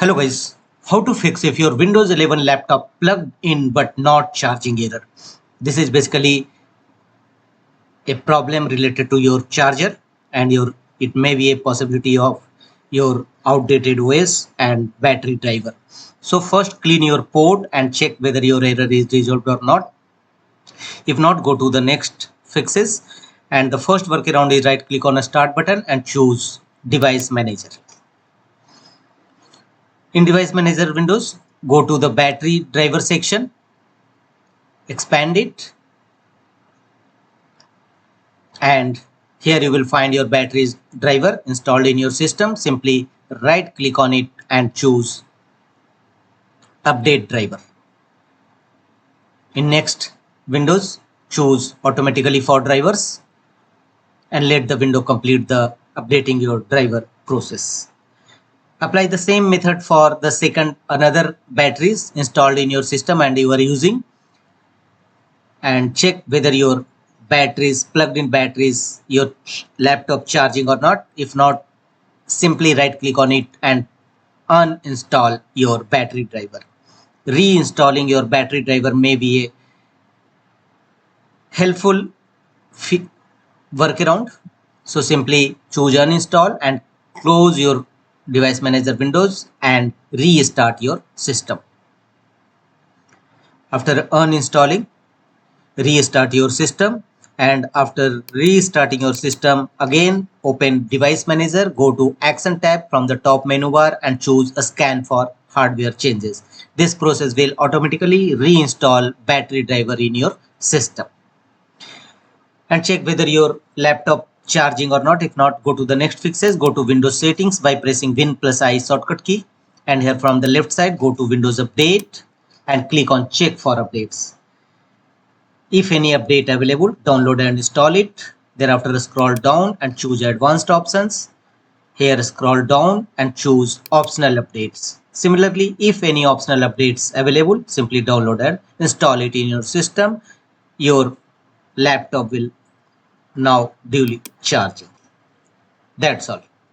Hello guys, how to fix if your Windows 11 laptop plugged in but not charging error. This is basically a problem related to your charger and it may be a possibility of your outdated OS and battery driver. So first clean your port and check whether your error is resolved or not. If not, go to the next fixes, and the first workaround is right click on a start button and choose device manager. In device manager windows, go to the battery driver section, expand it, and here you will find your batteries driver installed in your system. Simply right click on it and choose update driver. In next windows, choose automatically for drivers and let the window complete the updating your driver process. Apply the same method for the second another batteries installed in your system and you are using, and check whether your batteries plugged in batteries your laptop charging or not. If not, simply right click on it and uninstall your battery driver. Reinstalling your battery driver may be a helpful workaround. So simply choose uninstall and close your device manager windows and restart your system. After uninstalling, restart your system, and after restarting your system, again open device manager, go to action tab from the top menu bar and choose a scan for hardware changes. This process will automatically reinstall battery driver in your system, and check whether your laptop charging or not. If not, go to the next fixes, go to Windows settings by pressing Win plus I shortcut key, and here from the left side go to Windows update and click on check for updates. If any update available, download and install it. Thereafter scroll down and choose advanced options. Here scroll down and choose optional updates. Similarly, if any optional updates available, simply download and install it in your system. Your laptop will now duly charging. That's all.